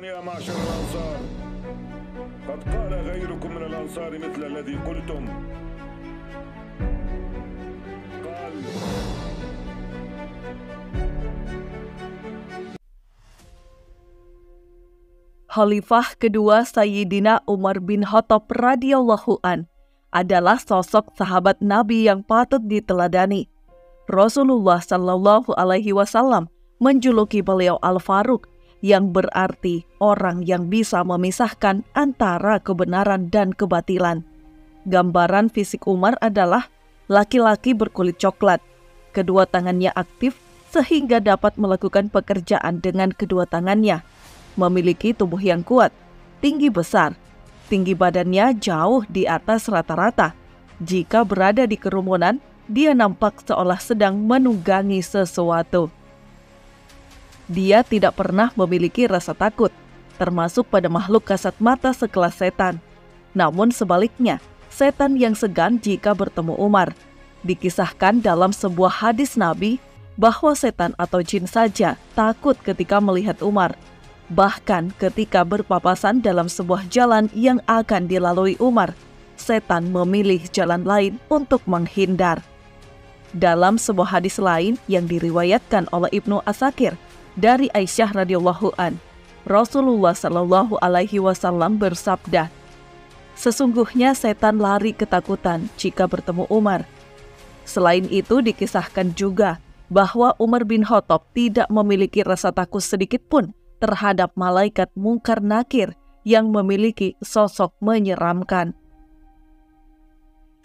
يا معشر الأنصار قد قال غيركم من الأنصار مثل الذي قلتم قال Khalifah kedua Sayyidina Umar bin Khattab radhiyallahu an adalah sosok sahabat Nabi yang patut diteladani. Rasulullah Shallallahu Alaihi Wasallam menjuluki beliau Al-Faruq, yang berarti orang yang bisa memisahkan antara kebenaran dan kebatilan. Gambaran fisik Umar adalah laki-laki berkulit coklat, kedua tangannya aktif sehingga dapat melakukan pekerjaan dengan kedua tangannya. Memiliki tubuh yang kuat, tinggi besar, tinggi badannya jauh di atas rata-rata. Jika berada di kerumunan, dia nampak seolah sedang menunggangi sesuatu. Dia tidak pernah memiliki rasa takut, termasuk pada makhluk kasat mata sekelas setan. Namun sebaliknya, setan yang segan jika bertemu Umar. Dikisahkan dalam sebuah hadis Nabi bahwa setan atau jin saja takut ketika melihat Umar. Bahkan ketika berpapasan dalam sebuah jalan yang akan dilalui Umar, setan memilih jalan lain untuk menghindar. Dalam sebuah hadis lain yang diriwayatkan oleh Ibnu Asakir dari Aisyah radhiyallahu an, Rasulullah Shallallahu Alaihi Wasallam bersabda, "Sesungguhnya setan lari ketakutan jika bertemu Umar." Selain itu dikisahkan juga bahwa Umar bin Khattab tidak memiliki rasa takut sedikit pun terhadap malaikat Munkar Nakir yang memiliki sosok menyeramkan.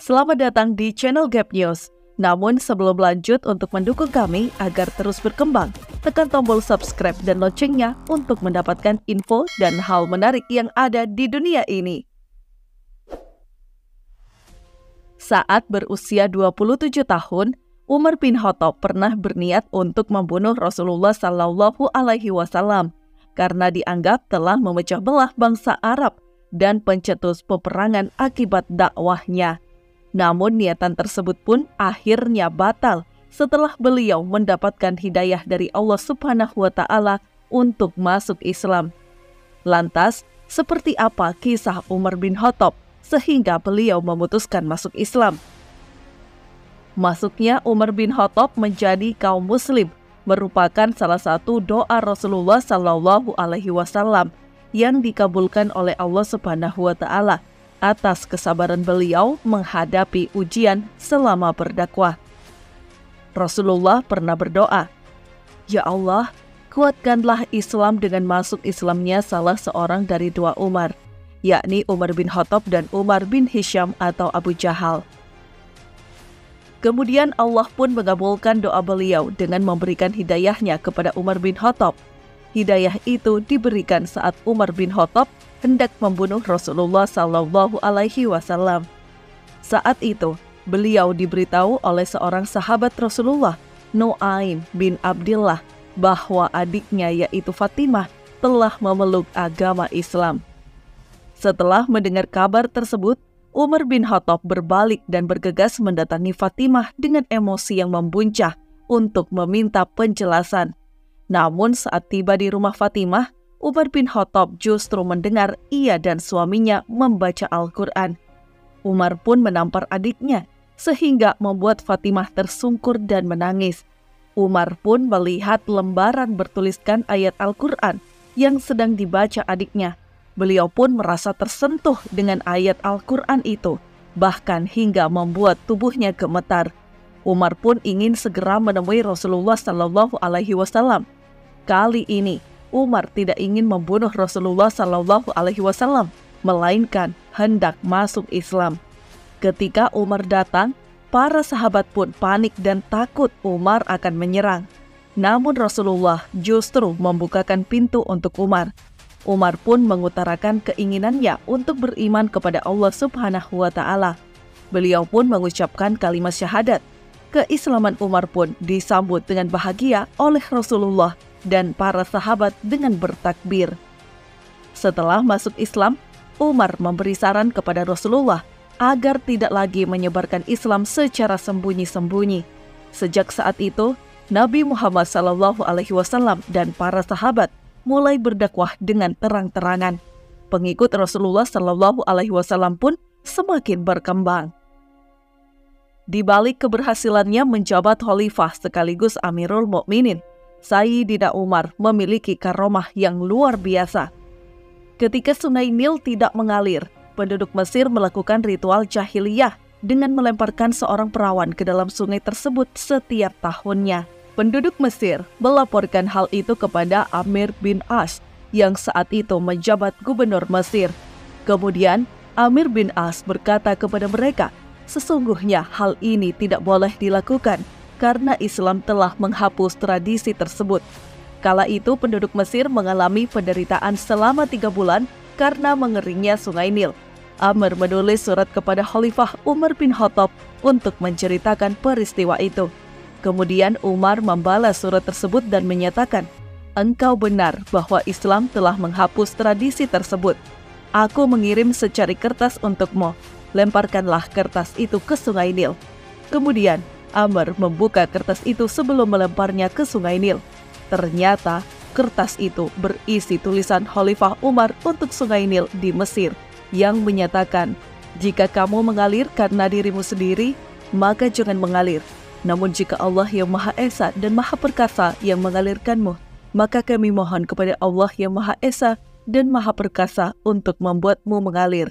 Selamat datang di channel Gap News. Namun sebelum lanjut, untuk mendukung kami agar terus berkembang, tekan tombol subscribe dan loncengnya untuk mendapatkan info dan hal menarik yang ada di dunia ini. Saat berusia 27 tahun, Umar bin Khattab pernah berniat untuk membunuh Rasulullah Shallallahu Alaihi Wasallam karena dianggap telah memecah belah bangsa Arab dan pencetus peperangan akibat dakwahnya. Namun niatan tersebut pun akhirnya batal setelah beliau mendapatkan hidayah dari Allah Subhanahu wa Ta'ala untuk masuk Islam. Lantas, seperti apa kisah Umar bin Khattab sehingga beliau memutuskan masuk Islam? Masuknya Umar bin Khattab menjadi kaum muslim merupakan salah satu doa Rasulullah Shallallahu Alaihi Wasallam yang dikabulkan oleh Allah Subhanahu wa Ta'ala atas kesabaran beliau menghadapi ujian selama berdakwah. Rasulullah pernah berdoa, "Ya Allah, kuatkanlah Islam dengan masuk Islamnya salah seorang dari dua Umar, yakni Umar bin Khattab dan Umar bin Hisham atau Abu Jahal." Kemudian Allah pun mengabulkan doa beliau dengan memberikan hidayahnya kepada Umar bin Khattab. Hidayah itu diberikan saat Umar bin Khattab hendak membunuh Rasulullah Shallallahu Alaihi Wasallam. Saat itu, beliau diberitahu oleh seorang sahabat Rasulullah, Nu'aim bin Abdillah, bahwa adiknya yaitu Fatimah telah memeluk agama Islam. Setelah mendengar kabar tersebut, Umar bin Khattab berbalik dan bergegas mendatangi Fatimah dengan emosi yang membuncah untuk meminta penjelasan. Namun saat tiba di rumah Fatimah, Umar bin Khattab justru mendengar ia dan suaminya membaca Al-Quran. Umar pun menampar adiknya, sehingga membuat Fatimah tersungkur dan menangis. Umar pun melihat lembaran bertuliskan ayat Al-Quran yang sedang dibaca adiknya. Beliau pun merasa tersentuh dengan ayat Al-Quran itu, bahkan hingga membuat tubuhnya gemetar. Umar pun ingin segera menemui Rasulullah Shallallahu Alaihi Wasallam. Kali ini, Umar tidak ingin membunuh Rasulullah Shallallahu Alaihi Wasallam, melainkan hendak masuk Islam. Ketika Umar datang, para sahabat pun panik dan takut Umar akan menyerang. Namun Rasulullah justru membukakan pintu untuk Umar. Umar pun mengutarakan keinginannya untuk beriman kepada Allah Subhanahu wa Ta'ala. Beliau pun mengucapkan kalimat syahadat. Keislaman Umar pun disambut dengan bahagia oleh Rasulullah dan para sahabat dengan bertakbir. Setelah masuk Islam, Umar memberi saran kepada Rasulullah agar tidak lagi menyebarkan Islam secara sembunyi-sembunyi. Sejak saat itu, Nabi Muhammad SAW dan para sahabat mulai berdakwah dengan terang-terangan. Pengikut Rasulullah Shallallahu Alaihi Wasallam pun semakin berkembang. Di balik keberhasilannya menjabat khalifah sekaligus Amirul Mukminin, Sayyidina Umar memiliki karomah yang luar biasa. Ketika Sungai Nil tidak mengalir, penduduk Mesir melakukan ritual jahiliyah dengan melemparkan seorang perawan ke dalam sungai tersebut setiap tahunnya. Penduduk Mesir melaporkan hal itu kepada Amir bin As yang saat itu menjabat gubernur Mesir. Kemudian Amir bin As berkata kepada mereka, sesungguhnya hal ini tidak boleh dilakukan karena Islam telah menghapus tradisi tersebut. Kala itu penduduk Mesir mengalami penderitaan selama 3 bulan karena mengeringnya Sungai Nil. Amr menulis surat kepada Khalifah Umar bin Khattab untuk menceritakan peristiwa itu. Kemudian Umar membalas surat tersebut dan menyatakan, engkau benar bahwa Islam telah menghapus tradisi tersebut. Aku mengirim secari kertas untukmu. Lemparkanlah kertas itu ke Sungai Nil. Kemudian Amr membuka kertas itu sebelum melemparnya ke Sungai Nil. Ternyata kertas itu berisi tulisan Khalifah Umar untuk Sungai Nil di Mesir yang menyatakan, jika kamu mengalir karena dirimu sendiri, maka jangan mengalir. Namun jika Allah yang Maha Esa dan Maha Perkasa yang mengalirkanmu, maka kami mohon kepada Allah yang Maha Esa dan Maha Perkasa untuk membuatmu mengalir.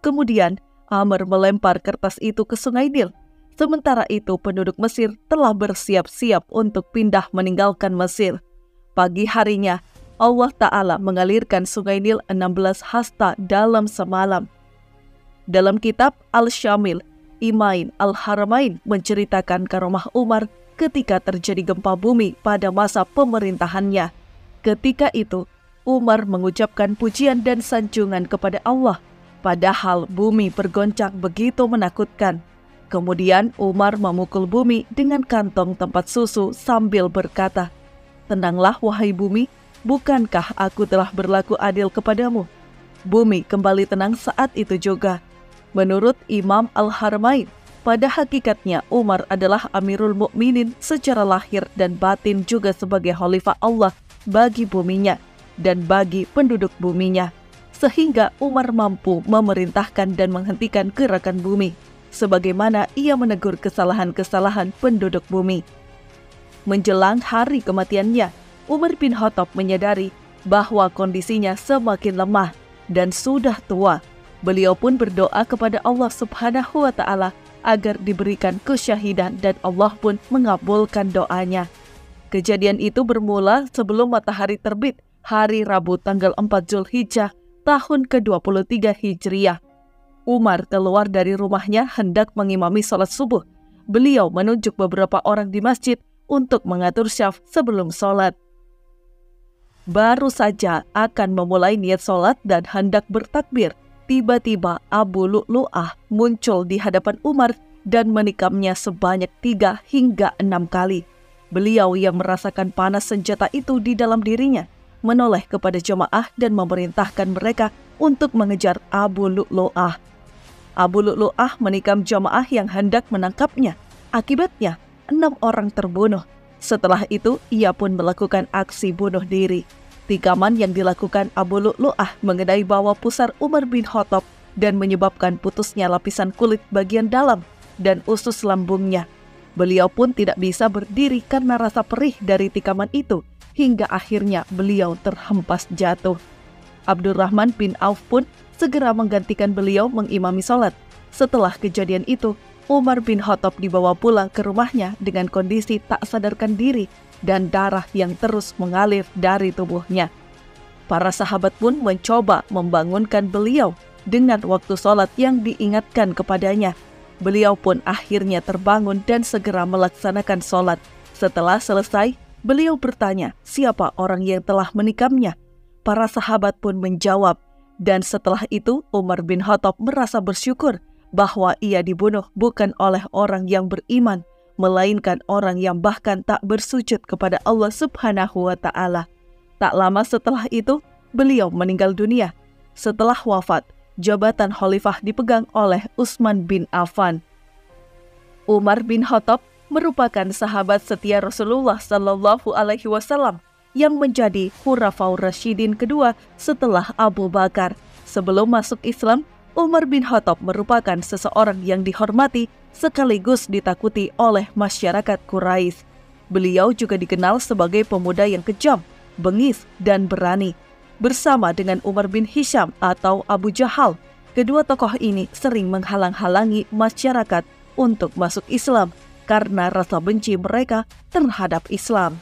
Kemudian Amr melempar kertas itu ke Sungai Nil. Sementara itu penduduk Mesir telah bersiap-siap untuk pindah meninggalkan Mesir. Pagi harinya, Allah Ta'ala mengalirkan Sungai Nil 16 hasta dalam semalam. Dalam kitab Al-Syamil, Imain Al-Haramain menceritakan karomah Umar ketika terjadi gempa bumi pada masa pemerintahannya. Ketika itu, Umar mengucapkan pujian dan sanjungan kepada Allah, padahal bumi bergoncang begitu menakutkan. Kemudian Umar memukul bumi dengan kantong tempat susu sambil berkata, tenanglah wahai bumi, bukankah aku telah berlaku adil kepadamu? Bumi kembali tenang saat itu juga. Menurut Imam Al-Haramain, pada hakikatnya Umar adalah Amirul Mukminin secara lahir dan batin juga sebagai khalifah Allah bagi buminya dan bagi penduduk buminya. Sehingga Umar mampu memerintahkan dan menghentikan gerakan bumi, sebagaimana ia menegur kesalahan-kesalahan penduduk bumi. Menjelang hari kematiannya, Umar bin Khattab menyadari bahwa kondisinya semakin lemah dan sudah tua. Beliau pun berdoa kepada Allah Subhanahu wa Ta'ala agar diberikan kesyahidan dan Allah pun mengabulkan doanya. Kejadian itu bermula sebelum matahari terbit hari Rabu tanggal 4 Zulhijjah tahun ke-23 Hijriah. Umar keluar dari rumahnya hendak mengimami sholat subuh. Beliau menunjuk beberapa orang di masjid untuk mengatur syaf sebelum sholat. Baru saja akan memulai niat sholat dan hendak bertakbir, tiba-tiba Abu Lu'lu'ah muncul di hadapan Umar dan menikamnya sebanyak 3 hingga 6 kali. Beliau yang merasakan panas senjata itu di dalam dirinya, menoleh kepada jemaah dan memerintahkan mereka untuk mengejar Abu Lu'lu'ah. Abu Lu'lu'ah menikam jemaah yang hendak menangkapnya. Akibatnya, 6 orang terbunuh. Setelah itu, ia pun melakukan aksi bunuh diri. Tikaman yang dilakukan Abu Lu'lu'ah mengenai bawah pusar Umar bin Khattab dan menyebabkan putusnya lapisan kulit bagian dalam dan usus lambungnya. Beliau pun tidak bisa berdiri karena rasa perih dari tikaman itu, hingga akhirnya beliau terhempas jatuh. Abdurrahman bin Auf pun segera menggantikan beliau mengimami sholat. Setelah kejadian itu, Umar bin Khattab dibawa pulang ke rumahnya dengan kondisi tak sadarkan diri dan darah yang terus mengalir dari tubuhnya. Para sahabat pun mencoba membangunkan beliau dengan waktu sholat yang diingatkan kepadanya. Beliau pun akhirnya terbangun dan segera melaksanakan sholat. Setelah selesai, beliau bertanya siapa orang yang telah menikamnya. Para sahabat pun menjawab, dan setelah itu Umar bin Khattab merasa bersyukur bahwa ia dibunuh bukan oleh orang yang beriman, melainkan orang yang bahkan tak bersujud kepada Allah Subhanahu wa Ta'ala. Tak lama setelah itu, beliau meninggal dunia. Setelah wafat, jabatan khalifah dipegang oleh Utsman bin Affan. Umar bin Khattab merupakan sahabat setia Rasulullah Sallallahu Alaihi Wasallam yang menjadi Khulafaur Rasyidin kedua setelah Abu Bakar. Sebelum masuk Islam, Umar bin Khattab merupakan seseorang yang dihormati sekaligus ditakuti oleh masyarakat Quraisy. Beliau juga dikenal sebagai pemuda yang kejam, bengis, dan berani. Bersama dengan Umar bin Hisham atau Abu Jahal, kedua tokoh ini sering menghalang-halangi masyarakat untuk masuk Islam karena rasa benci mereka terhadap Islam.